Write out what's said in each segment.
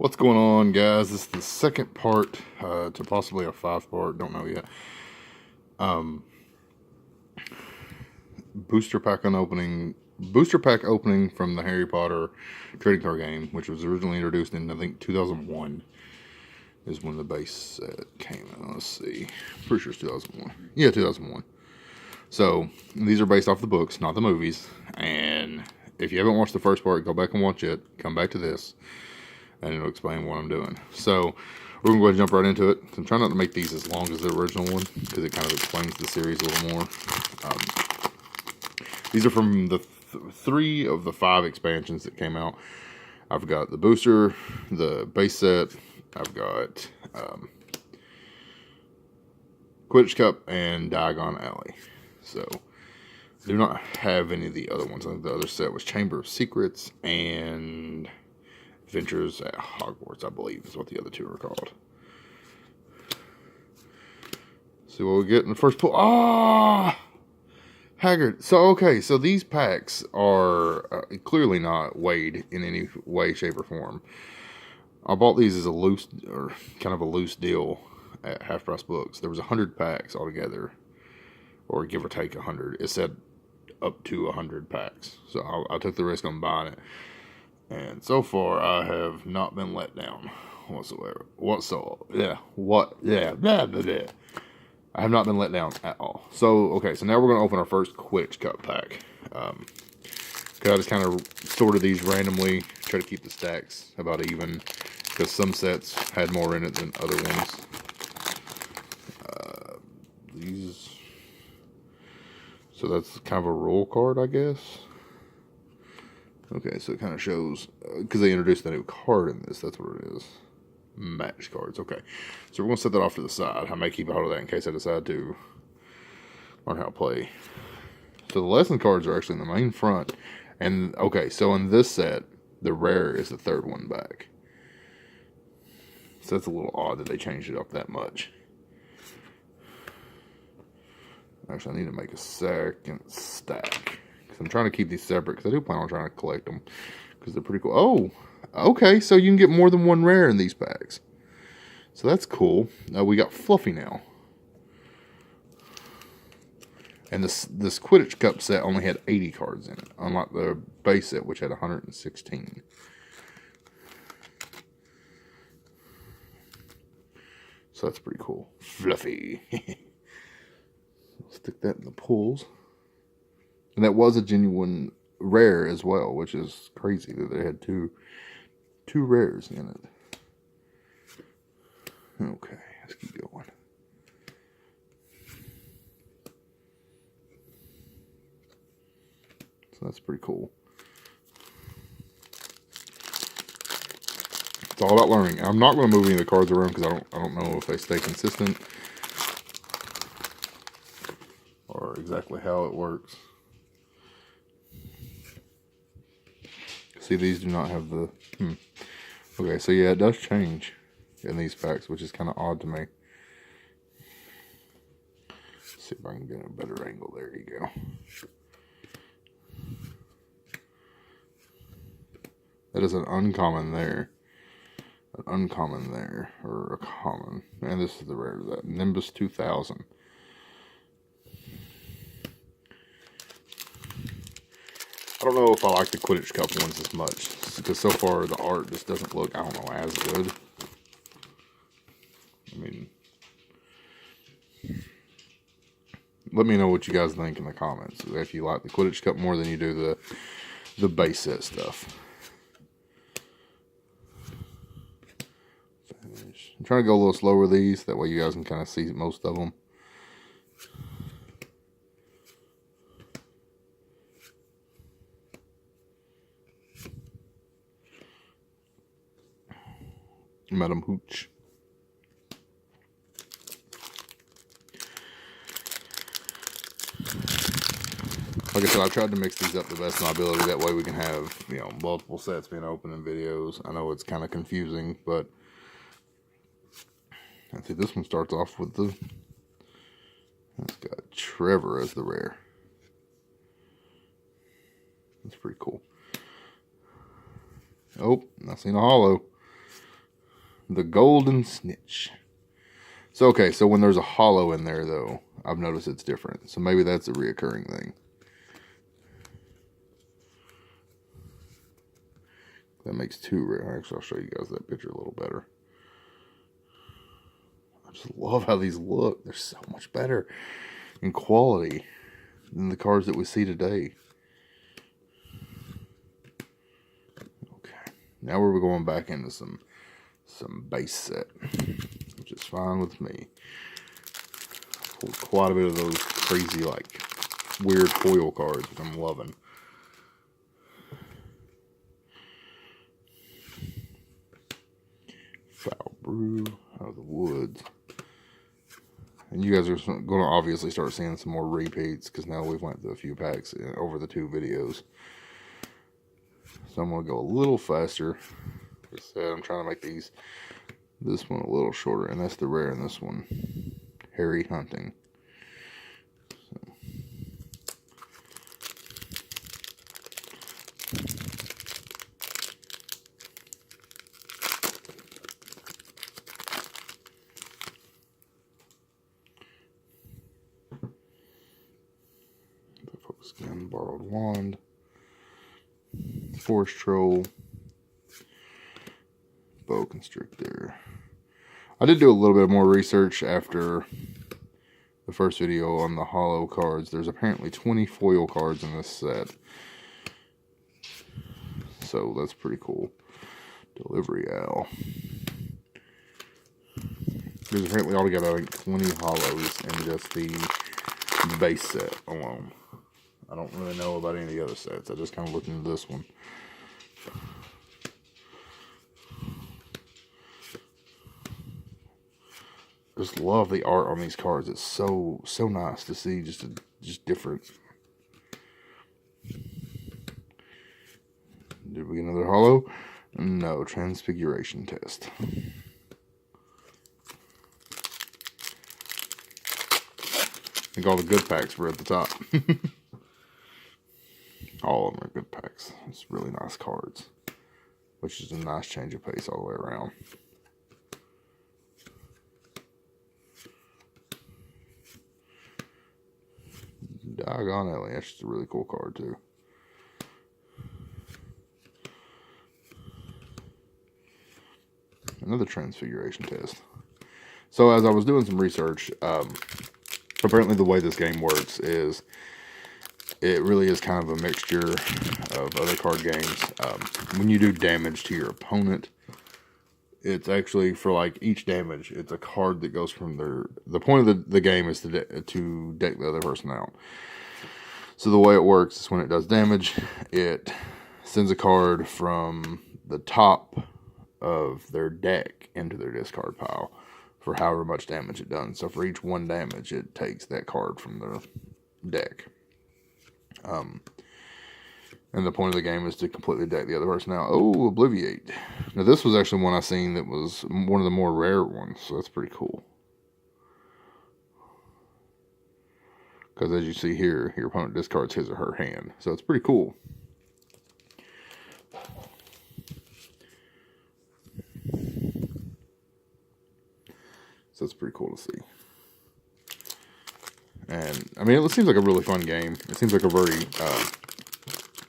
What's going on, guys? This is the second part to possibly a 5-part. Don't know yet. Booster pack opening from the Harry Potter trading card game, which was originally introduced in, I think, 2001 is when the base set came out. Let's see. Pretty sure it's 2001. Yeah, 2001. So these are based off the books, not the movies. And if you haven't watched the first part, go back and watch it. Come back to this, and it'll explain what I'm doing. So we're going to go ahead and jump right into it. I'm trying not to make these as long as the original one, because it kind of explains the series a little more. These are from the 3 of the 5 expansions that came out. I've got the booster, the base set, I've got Quidditch Cup, and Diagon Alley. So I do not have any of the other ones. I think the other set was Chamber of Secrets and Adventures at Hogwarts, I believe, is what the other 2 are called. See what we get in the first pull. Ah! Haggard. So, okay, so these packs are clearly not weighed in any way, shape, or form. I bought these as a loose, or kind of a loose deal at Half Price Books. There was 100 packs altogether, or give or take 100. It said up to 100 packs. So I took the risk on buying it. And so far, I have not been let down whatsoever. I have not been let down at all. So, okay, so now we're going to open our first Quidditch Cup pack. I just kind of sorted these randomly, try to keep the stacks about even, because some sets had more in it than other ones. So that's kind of a roll card, I guess. Okay, so it kind of shows, because they introduced a new card in this, that's what it is. Match cards, okay. So we're going to set that off to the side. I may keep a hold of that in case I decide to learn how to play. So the lesson cards are actually in the main front. And, okay, so in this set, the rare is the 3rd one back. So that's a little odd that they changed it up that much. Actually, I need to make a second stack. Because I'm trying to keep these separate, because I do plan on trying to collect them. Because they're pretty cool. Oh! Okay, so you can get more than one rare in these packs. So that's cool. We got Fluffy now. And this Quidditch Cup set only had 80 cards in it, unlike the base set, which had 116. So that's pretty cool. Fluffy. Stick that in the pulls. And that was a genuine rare as well, which is crazy that they had two rares in it. Okay, let's keep going. So that's pretty cool. It's all about learning. I'm not going to move any of the cards around because I don't know if they stay consistent or exactly how it works. See, these do not have the... Okay, so yeah, it does change in these packs, which is kind of odd to me. Let's see if I can get a better angle. There you go. That is an uncommon there. An uncommon there. Or a common. And this is the rare of that. Nimbus 2000. I don't know if I like the Quidditch Cup ones as much, because so far the art just doesn't look, I don't know, as good. I mean, let me know what you guys think in the comments, if you like the Quidditch Cup more than you do the base set stuff. I'm trying to go a little slower with these, that way you guys can kind of see most of them. Madam Hooch. Like I said, I tried to mix these up the best of my ability. That way we can have, multiple sets being open in videos. I know it's kind of confusing, but I think this one starts off with it's got Trevor as the rare. That's pretty cool. Oh, I seen a hollow. The Golden Snitch. So, okay, so when there's a hollow in there, though, I've noticed it's different. So maybe that's a reoccurring thing. That makes two rare. Actually, I'll show you guys that picture a little better. I just love how these look. They're so much better in quality than the cards that we see today. Okay, now we're going back into some base set, which is fine with me. Pulled quite a bit of those crazy, like, weird foil cards, which I'm loving. Foul Brew out of the woods. And you guys are going to obviously start seeing some more repeats, because now we've went through a few packs over the 2 videos. So I'm going to go a little faster. Like I said, I'm trying to make this one a little shorter, and that's the rare in this one. Harry Hunting. Again, Borrowed Wand, Forest Troll, Boa Constrictor. I did do a little bit more research after the first video on the hollow cards. There's apparently 20 foil cards in this set, so that's pretty cool. Delivery Owl. There's apparently altogether, I think, 20 hollows in just the base set alone. I don't really know about any of the other sets. I just kind of looked into this one. Just love the art on these cards. It's so nice to see. Just different. Did we get another hollow? No. Transfiguration Test. I think all the good packs were at the top. All of them are good packs. It's really nice cards, which is a nice change of pace all the way around. Doggone Ellie, that's just a really cool card too. Another Transfiguration Test. So as I was doing some research, apparently the way this game works is it really is kind of a mixture of other card games. When you do damage to your opponent, it's actually, for like each damage, it's a card that goes from the point of the game is to deck the other person out. So the way it works is when it does damage, it sends a card from the top of their deck into their discard pile for however much damage it does. So for each 1 damage, it takes that card from their deck. And the point of the game is to completely deck the other person out. Oh, Obliviate. Now this was actually one I seen that was one of the more rare ones, so that's pretty cool. Because as you see here, your opponent discards his or her hand. So it's pretty cool. So it's pretty cool to see. And, I mean, it seems like a really fun game. It seems like a very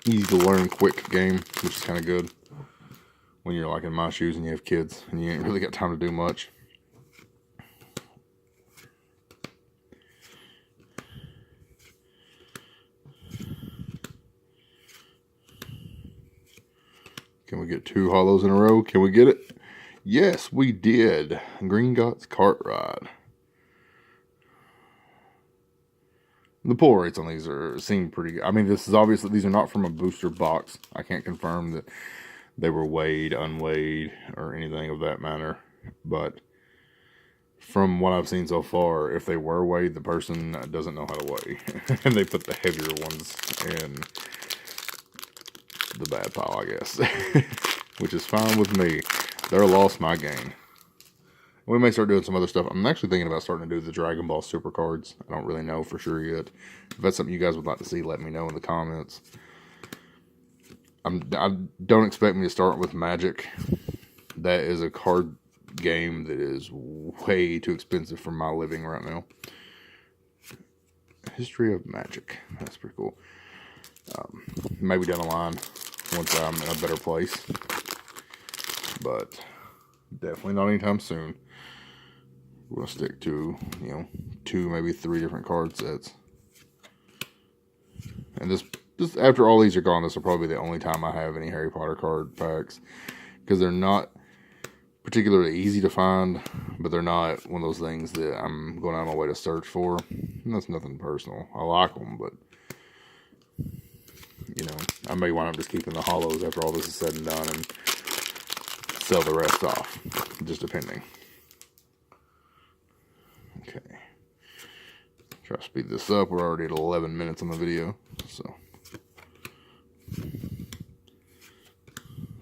easy to learn, quick game, which is kind of good. When you're like in my shoes and you have kids and you ain't really got time to do much. Can we get 2 hollows in a row? Can we get it? Yes, we did. Gringotts Cartwright. The pull rates on these seem pretty good. I mean, this is obviously, these are not from a booster box. I can't confirm that they were weighed, unweighed, or anything of that matter. But from what I've seen so far, if they were weighed, the person doesn't know how to weigh. And they put the heavier ones in the bad pile, I guess. Which is fine with me. Their loss, my gain. We may start doing some other stuff. I'm actually thinking about starting to do the Dragon Ball Super cards. I don't really know for sure yet. If that's something you guys would like to see, let me know in the comments. I don't expect me to start with Magic. That is a card game that is way too expensive for my living right now. History of Magic. That's pretty cool. Maybe down the line once I'm in a better place. But definitely not anytime soon. We're going to stick to, 2, maybe 3 different card sets. And this after all these are gone, this will probably be the only time I have any Harry Potter card packs. Because they're not particularly easy to find, but they're not one of those things that I'm going out of my way to search for. And that's nothing personal. I like them, but, I may wind up just keeping the hollows after all this is said and done and sell the rest off. Just depending. Okay. Try to speed this up. We're already at 11 minutes on the video, so.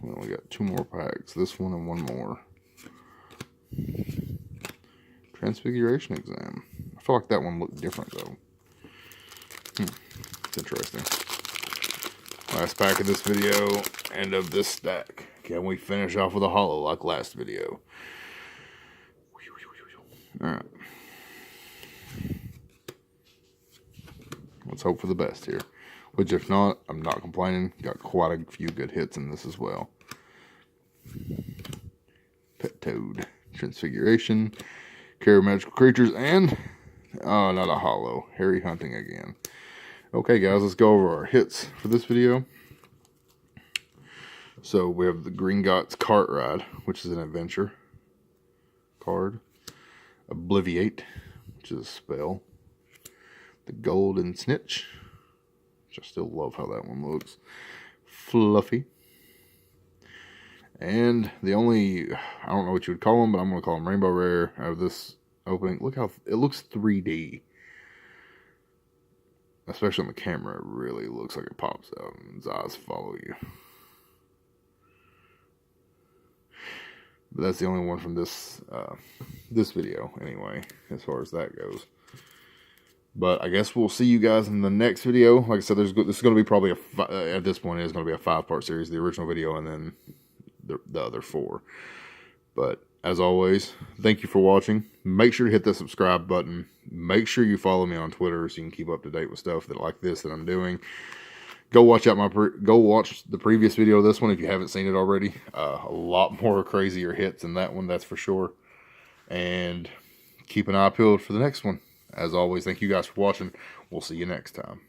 Well, we got 2 more packs. This one and 1 more. Transfiguration Exam. I feel like that one looked different, though. It's interesting. Last pack of this video, and of this stack. Can we finish off with a holo like last video? Alright. Let's hope for the best here. Which, if not, I'm not complaining. Got quite a few good hits in this as well. Pet Toad. Transfiguration. Care of Magical Creatures. And, not a holo. Harry Hunting again. Okay, guys, let's go over our hits for this video. So, we have the Gringotts Cart Ride, which is an adventure card. Obliviate, which is a spell. The Golden Snitch, which I still love how that one looks. Fluffy. And the only, I don't know what you would call them, but I'm going to call them Rainbow Rare out of this opening. Look how, it looks 3D. Especially on the camera, it really looks like it pops out and his eyes follow you. But that's the only one from this this video, anyway, as far as that goes. But I guess we'll see you guys in the next video. Like I said, this is going to be probably at this point, it's going to be a 5-part series. The original video and then the other 4. But as always, thank you for watching. Make sure to hit the subscribe button. Make sure you follow me on Twitter so you can keep up to date with stuff like this that I'm doing. Go watch the previous video of this one if you haven't seen it already. A lot more crazier hits than that one, that's for sure. And keep an eye peeled for the next one. As always, thank you guys for watching. We'll see you next time.